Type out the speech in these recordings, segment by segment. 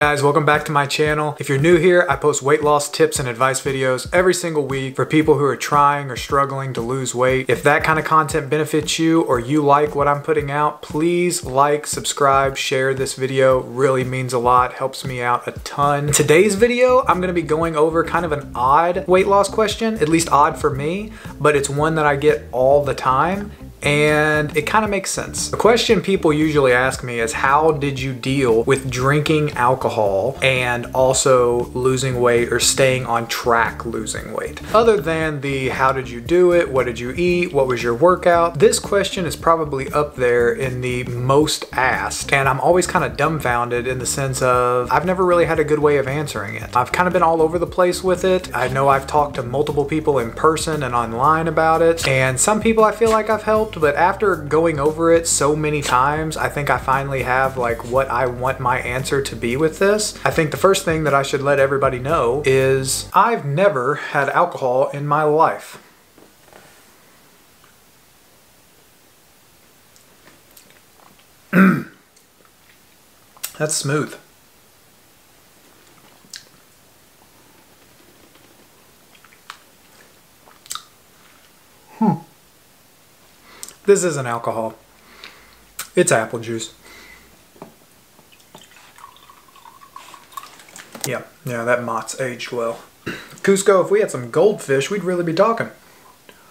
Guys, welcome back to my channel. If you're new here, I post weight loss tips and advice videos every single week for people who are trying or struggling to lose weight. If that kind of content benefits you or you like what I'm putting out, please like, subscribe, share this video. Really means a lot, helps me out a ton. In today's video, I'm gonna be going over kind of an odd weight loss question, at least odd for me, but it's one that I get all the time. And it kind of makes sense. The question people usually ask me is, how did you deal with drinking alcohol and also losing weight or staying on track losing weight? Other than the how did you do it, what did you eat, what was your workout, this question is probably up there in the most asked. And I'm always kind of dumbfounded in the sense of I've never really had a good way of answering it. I've kind of been all over the place with it. I know I've talked to multiple people in person and online about it. And some people I feel like I've helped, but after going over it so many times, I think I finally have like what I want my answer to be with this. I think the first thing that I should let everybody know is I've never had alcohol in my life. That's smooth. This isn't alcohol. It's apple juice. Yeah, that Mott's aged well. Cusco, if we had some goldfish, we'd really be talking.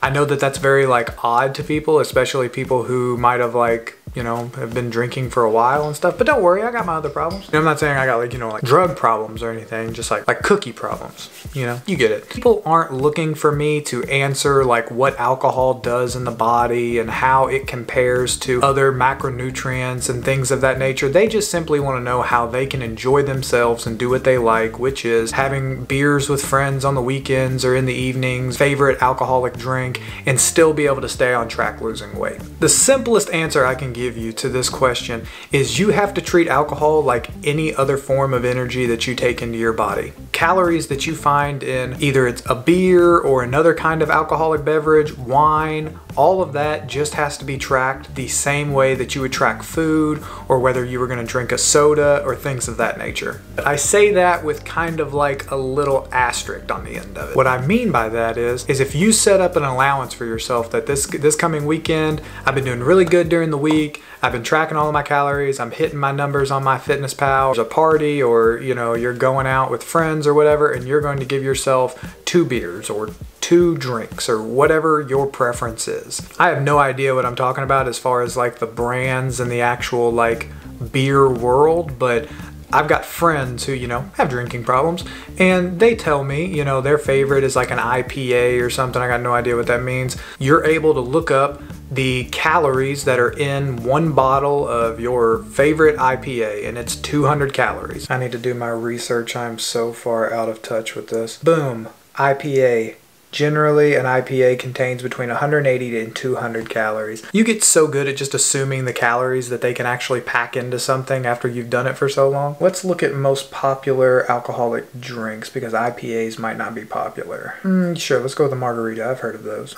I know that that's very like odd to people, especially people who might have like, you know, have been drinking for a while and stuff, but don't worry, I got my other problems. I'm not saying I got like, you know, like drug problems or anything, just like cookie problems, you know, you get it. People aren't looking for me to answer like what alcohol does in the body and how it compares to other macronutrients and things of that nature. They just simply want to know how they can enjoy themselves and do what they like, which is having beers with friends on the weekends or in the evenings, favorite alcoholic drink, and still be able to stay on track losing weight. The simplest answer I can give you to this question is you have to treat alcohol like any other form of energy that you take into your body. Calories that you find in either it's a beer or another kind of alcoholic beverage, wine, all of that just has to be tracked the same way that you would track food or whether you were going to drink a soda or things of that nature. I say that with kind of like a little asterisk on the end of it. What I mean by that is if you set up an allowance for yourself that this coming weekend, I've been doing really good during the week, I've been tracking all of my calories, I'm hitting my numbers on MyFitnessPal, there's a party or you know you're going out with friends or whatever and you're going to give yourself 2 beers or 2 drinks or whatever your preference is. I have no idea what I'm talking about as far as like the brands and the actual like beer world, but I've got friends who, you know, have drinking problems and they tell me, you know, their favorite is like an IPA or something. I got no idea what that means. You're able to look up the calories that are in one bottle of your favorite IPA and it's 200 calories. I need to do my research. I'm so far out of touch with this. Boom, IPA. Generally, an IPA contains between 180 and 200 calories. You get so good at just assuming the calories that they can actually pack into something after you've done it for so long. Let's look at most popular alcoholic drinks because IPAs might not be popular. Sure, let's go with the margarita. I've heard of those.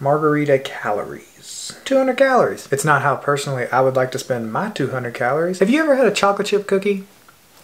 Margarita calories. 200 calories. It's not how personally I would like to spend my 200 calories. Have you ever had a chocolate chip cookie?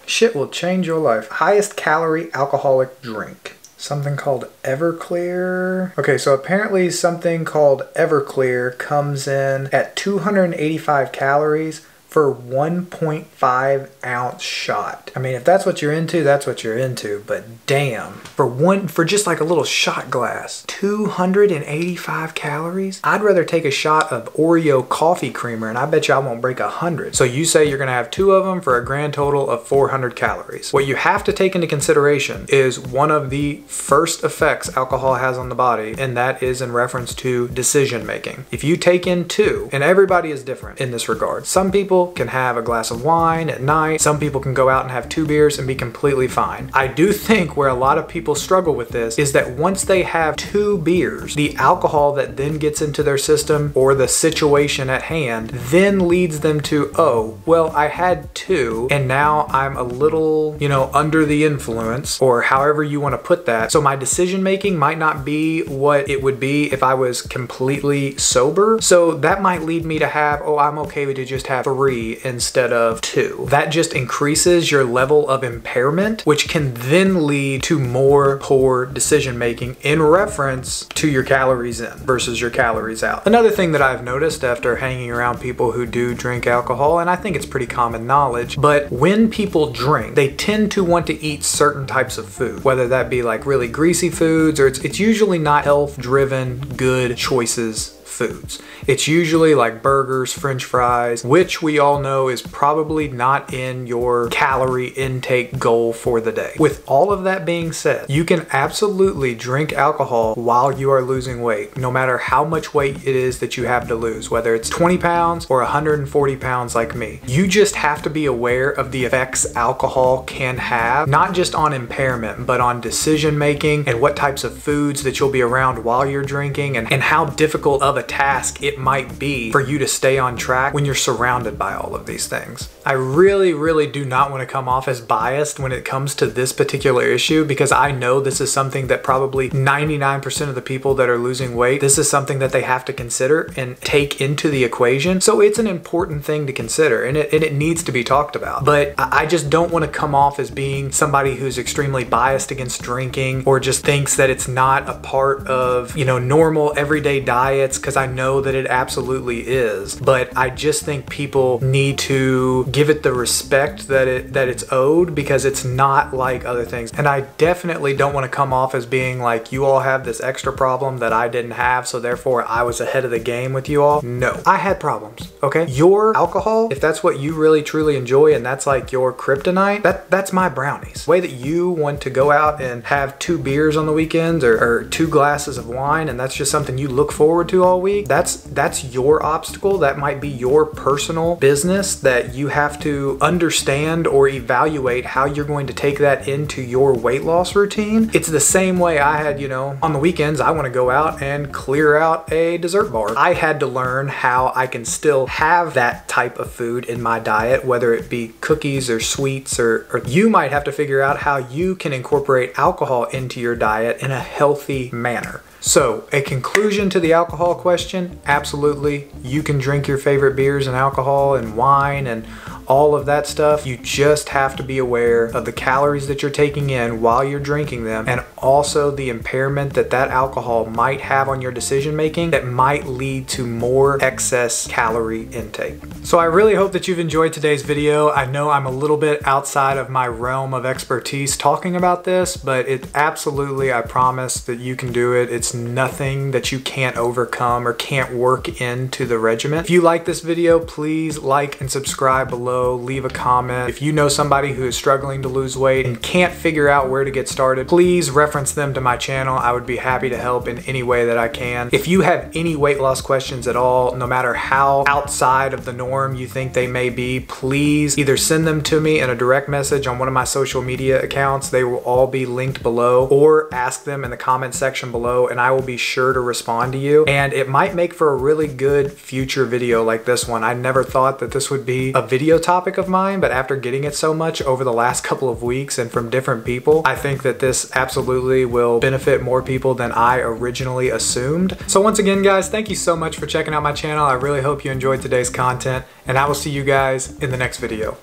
Shit will change your life. Highest calorie alcoholic drink. Something called Everclear. Okay, so apparently something called Everclear comes in at 285 calories for 1.5 ounce shot. I mean, if that's what you're into, that's what you're into, but damn. For just like a little shot glass, 285 calories? I'd rather take a shot of Oreo coffee creamer and I bet you I won't break 100. So you say you're gonna have 2 of them for a grand total of 400 calories. What you have to take into consideration is one of the first effects alcohol has on the body, and that is in reference to decision making. If you take in 2, and everybody is different in this regard. Some people can have a glass of wine at night. Some people can go out and have 2 beers and be completely fine. I do think where a lot of people struggle with this is that once they have 2 beers, the alcohol that then gets into their system or the situation at hand then leads them to, oh, well, I had 2 and now I'm a little, you know, under the influence, or however you want to put that. So my decision making might not be what it would be if I was completely sober. So that might lead me to have, oh, I'm okay to just have 3 3 instead of 2. That just increases your level of impairment, which can then lead to more poor decision making in reference to your calories in versus your calories out. Another thing that I've noticed after hanging around people who do drink alcohol, and I think it's pretty common knowledge, but when people drink, they tend to want to eat certain types of food, whether that be like really greasy foods, or it's usually not health-driven, good choices foods. It's usually like burgers, french fries, which we all know is probably not in your calorie intake goal for the day. With all of that being said, you can absolutely drink alcohol while you are losing weight, no matter how much weight it is that you have to lose, whether it's 20 pounds or 140 pounds like me. You just have to be aware of the effects alcohol can have, not just on impairment, but on decision making and what types of foods that you'll be around while you're drinking, and how difficult of a task it might be for you to stay on track when you're surrounded by all of these things. I really do not want to come off as biased when it comes to this particular issue, because I know this is something that probably 99% of the people that are losing weight, this is something that they have to consider and take into the equation. So it's an important thing to consider, and it needs to be talked about. But I just don't want to come off as being somebody who's extremely biased against drinking, or just thinks that it's not a part of, you know, normal everyday diets, because I know that it absolutely is. But I just think people need to give it the respect that it's owed, because it's not like other things. And I definitely don't want to come off as being like, you all have this extra problem that I didn't have, so therefore I was ahead of the game with you all. No, I had problems, okay? Your alcohol, if that's what you really truly enjoy and that's like your kryptonite, that's my brownies. The way that you want to go out and have 2 beers on the weekends, or 2 glasses of wine, and that's just something you look forward to all week, that's your obstacle. That might be your personal business that you have to understand or evaluate how you're going to take that into your weight loss routine. It's the same way I had, you know, on the weekends, I want to go out and clear out a dessert bar. I had to learn how I can still have that type of food in my diet, whether it be cookies or sweets, or you might have to figure out how you can incorporate alcohol into your diet in a healthy manner. So, a conclusion to the alcohol question, absolutely, you can drink your favorite beers and alcohol and wine and all of that stuff. You just have to be aware of the calories that you're taking in while you're drinking them, and also the impairment that alcohol might have on your decision making that might lead to more excess calorie intake. So I really hope that you've enjoyed today's video. I know I'm a little bit outside of my realm of expertise talking about this, but it absolutely, I promise that you can do it. It's nothing that you can't overcome or can't work into the regimen. If you like this video, please like and subscribe below. Leave a comment. If you know somebody who is struggling to lose weight and can't figure out where to get started, please reference them to my channel. I would be happy to help in any way that I can. If you have any weight loss questions at all, no matter how outside of the norm you think they may be, please either send them to me in a direct message on one of my social media accounts. They will all be linked below, or ask them in the comment section below, and I will be sure to respond to you. And it might make for a really good future video like this one. I never thought that this would be a video topic of mine, but after getting it so much over the last couple of weeks and from different people, I think that this absolutely will benefit more people than I originally assumed. So once again, guys, thank you so much for checking out my channel. I really hope you enjoyed today's content, and I will see you guys in the next video.